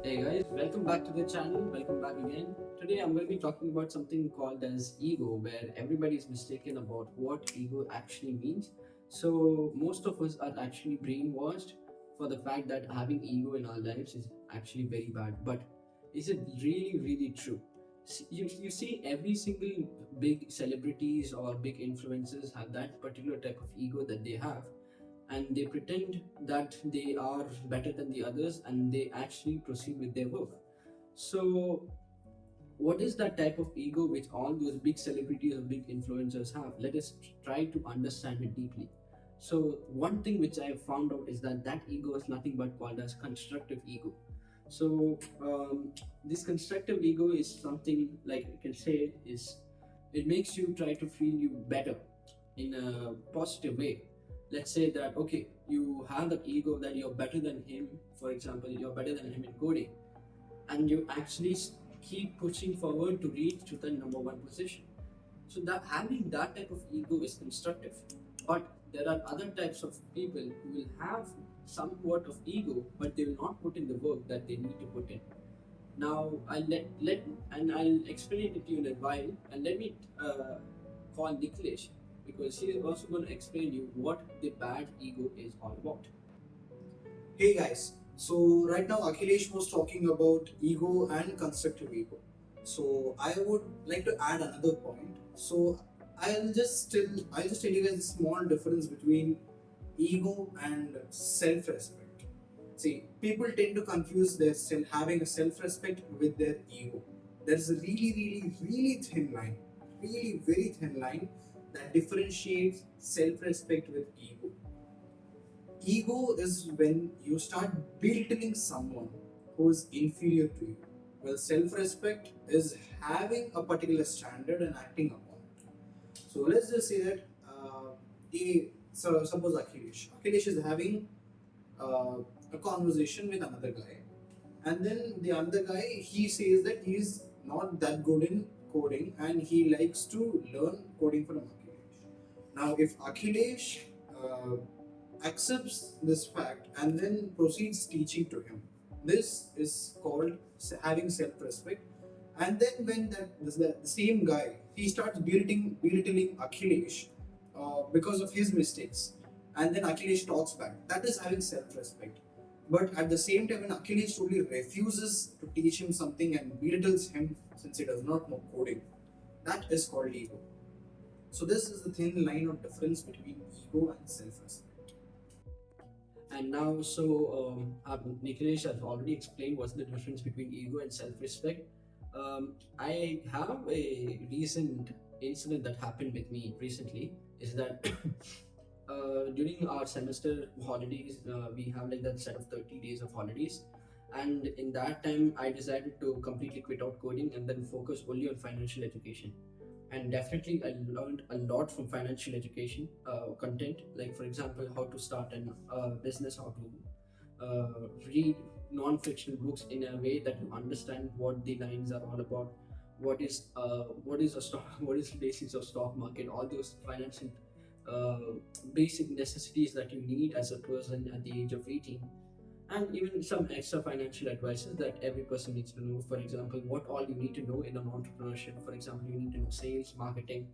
Hey guys, welcome back to the channel. Welcome back again. Today I'm going to be talking about something called as ego, where everybody is mistaken about what ego actually means. So most of us are actually brainwashed for the fact that having ego in our lives is actually very bad. But is it really true? You see every single big celebrities or big influencers have that particular type of ego that they have, and they pretend that they are better than the others and they actually proceed with their work. So, what is that type of ego which all those big celebrities or big influencers have? Let us try to understand it deeply. So, one thing which I have found out is that ego is nothing but called as constructive ego. So, this constructive ego is something like I can say is it makes you try to feel you better in a positive way. Let's say that okay, you have that ego that you're better than him. For example, you're better than him in coding, and you actually keep pushing forward to reach to the number one position. So that having that type of ego is constructive. But there are other types of people who will have somewhat of ego, but they will not put in the work that they need to put in. Now I'll explain it to you in a while, and let me call Niklesh, because he is also going to explain you what the bad ego is all about. Hey guys, so right now Akhilesh was talking about ego and constructive ego. So I would like to add another point. So I'll just tell you guys a small difference between ego and self-respect. See, people tend to confuse their having a self-respect with their ego. There's a really thin line, really very thin line that differentiates self-respect with ego. Ego is when you start belittling someone who is inferior to you. Well, self respect is having a particular standard and acting upon it. So let's just say that so suppose Akhilesh is having a conversation with another guy, and then the other guy he says that he is not that good in coding and he likes to learn coding from Akhilesh. Now, if Akhilesh accepts this fact and then proceeds teaching to him, this is called having self-respect. And then when the same guy he starts belittling Akhilesh because of his mistakes, and then Akhilesh talks back, that is having self-respect. But at the same time, when Akhilesh totally refuses to teach him something and belittles him since he does not know coding, that is called ego. So this is the thin line of difference between ego and self-respect. And now, Niklesh has already explained what's the difference between ego and self-respect. I have a recent incident that happened with me recently. Is that during our semester holidays, we have like that set of 30 days of holidays, and in that time, I decided to completely quit out coding and then focus only on financial education. And definitely I learned a lot from financial education content, like for example how to start an business, how to read non-fiction books in a way that you understand what the lines are all about, what is a stock what is the basics of stock market, all those financial uh, basic necessities that you need as a person at the age of 18, and even some extra financial advices that every person needs to know. For example, what all you need to know in an entrepreneurship. For example, you need to know sales, marketing,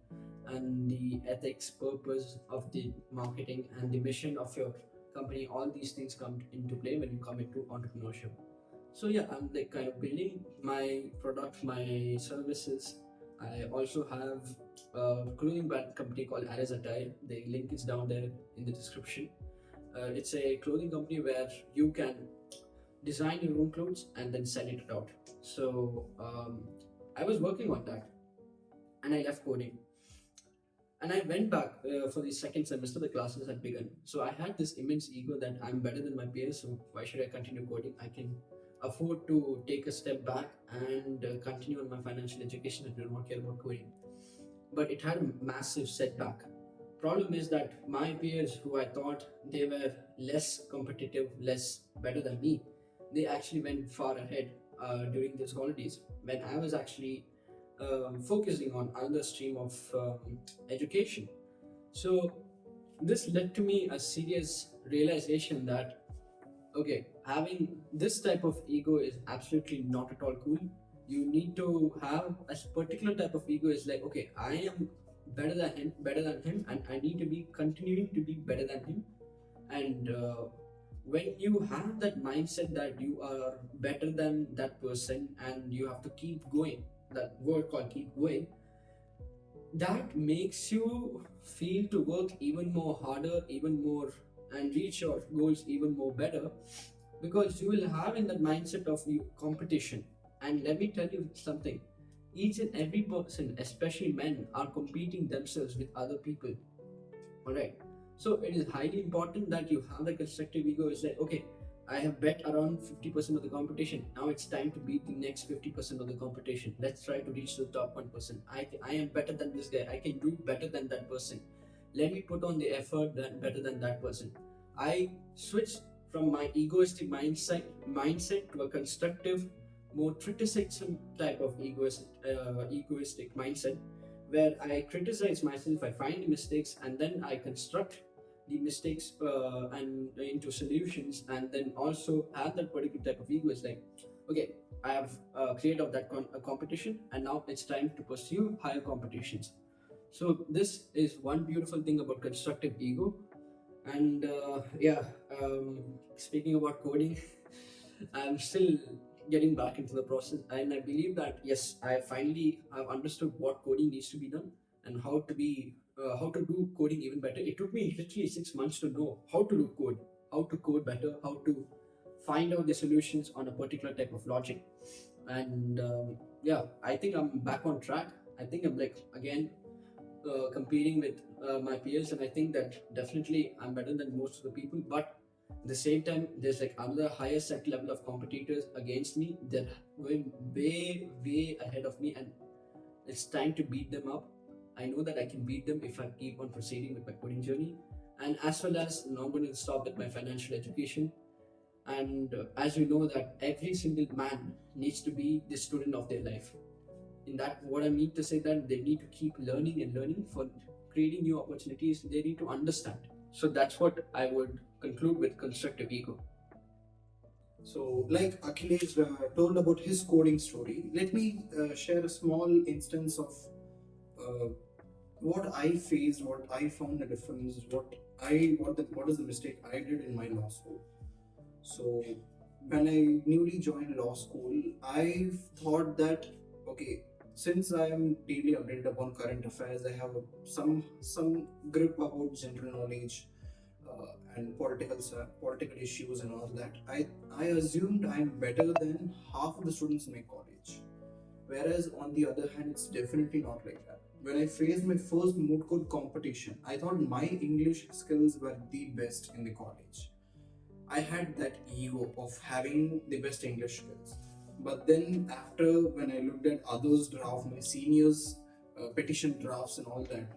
and the ethics, purpose of the marketing, and the mission of your company. All these things come into play when you come into entrepreneurship. So yeah, I'm like kind of building my product, my services. I also have a clothing brand company called Ares Attire. The link is down there in the description. It's a clothing company where you can design your own clothes and then sell it out. So I was working on that, and I left coding. And I went back for the second semester. The classes had begun. So I had this immense ego that I'm better than my peers. So why should I continue coding? I can afford to take a step back and continue on my financial education. I do not care about coding. But it had a massive setback. Problem is that my peers, who I thought they were less competitive, less better than me, they actually went far ahead during these holidays when I was actually focusing on another stream of education. So this led to me a serious realization that okay, having this type of ego is absolutely not at all cool. You need to have a particular type of ego is like, okay, I am better than him, and I need to be continuing to be better than him. And when you have that mindset that you are better than that person and you have to keep going, that word called keep going, that makes you feel to work even more harder, even more, and reach your goals even more better, because you will have in that mindset of competition. And let me tell you something, each and every person, especially men, are competing themselves with other people. All right. So it is highly important that you have a constructive ego. It's like, okay, I have bet around 50% of the competition. Now it's time to beat the next 50% of the competition. Let's try to reach the top 1%. I am better than this guy. I can do better than that person. Let me put on the effort that better than that person. I switch from my egoistic mindset to a constructive, more criticism type of egoistic mindset, where I criticize myself, I find the mistakes, and then I construct the mistakes and into solutions, and then also have that particular type of ego. Is like, okay, I have cleared out that competition, and now it's time to pursue higher competitions. So this is one beautiful thing about constructive ego. And yeah, speaking about coding, I'm still getting back into the process, and I believe that yes, I've understood what coding needs to be done and how to do coding even better. It took me literally 6 months to know how to code better, how to find out the solutions on a particular type of logic. And yeah, I think I'm back on track. I think I'm like again competing with my peers, and I think that definitely I'm better than most of the people. But at the same time, there's like another higher set level of competitors against me that going way ahead of me, and it's time to beat them up. I know that I can beat them if I keep on proceeding with my coding journey, and as well as not going to stop with my financial education. And as you know that every single man needs to be the student of their life. In that, what I mean to say that they need to keep learning and learning for creating new opportunities. They need to understand. So that's what I would conclude with constructive ego. So, like Akhilesh told about his coding story, let me share a small instance of uh, what I faced, what I found the difference, what is the mistake I did in my law school. So, when I newly joined law school, I thought that okay, since I am deeply updated upon current affairs, I have some grip about general knowledge and political issues and all that. I assumed I'm better than half of the students in my college. Whereas on the other hand, it's definitely not like that. When I faced my first moot court competition, I thought my English skills were the best in the college. I had that ego of having the best English skills. But then after when I looked at others' draft, my seniors' petition drafts and all that,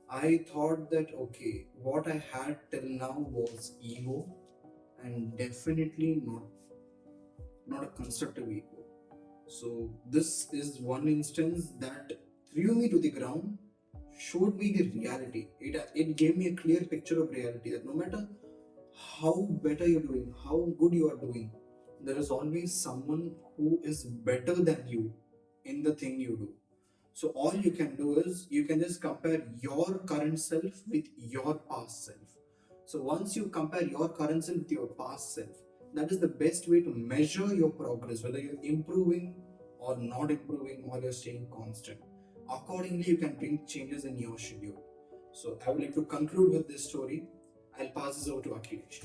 I thought that okay, what I had till now was ego, and definitely not a constructive ego. So this is one instance that threw me to the ground, showed me the reality. It gave me a clear picture of reality that no matter how better you're doing, how good you are doing, there is always someone who is better than you in the thing you do. So all you can do is you can just compare your current self with your past self. So once you compare your current self with your past self, that is the best way to measure your progress, whether you're improving or not improving or you're staying constant. Accordingly, you can bring changes in your schedule. So I would like to conclude with this story. I'll pass this over to Akhilesh.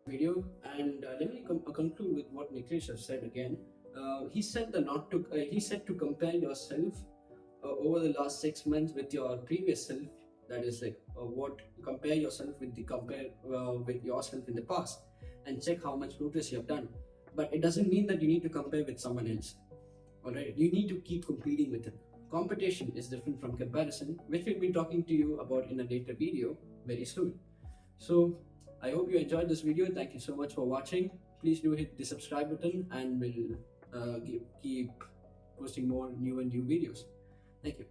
Video, and let me conclude with what Niklesh has said again. He said that not to. He said to compare yourself over the last 6 months with your previous self. That is like what compare yourself with the compare with yourself in the past, and check how much progress you have done. But it doesn't mean that you need to compare with someone else. All right, you need to keep competing with it. Competition is different from comparison, which we'll be talking to you about in a later video very soon. So I hope you enjoyed this video. Thank you so much for watching. Please do hit the subscribe button, and we'll keep posting more new videos. Thank you.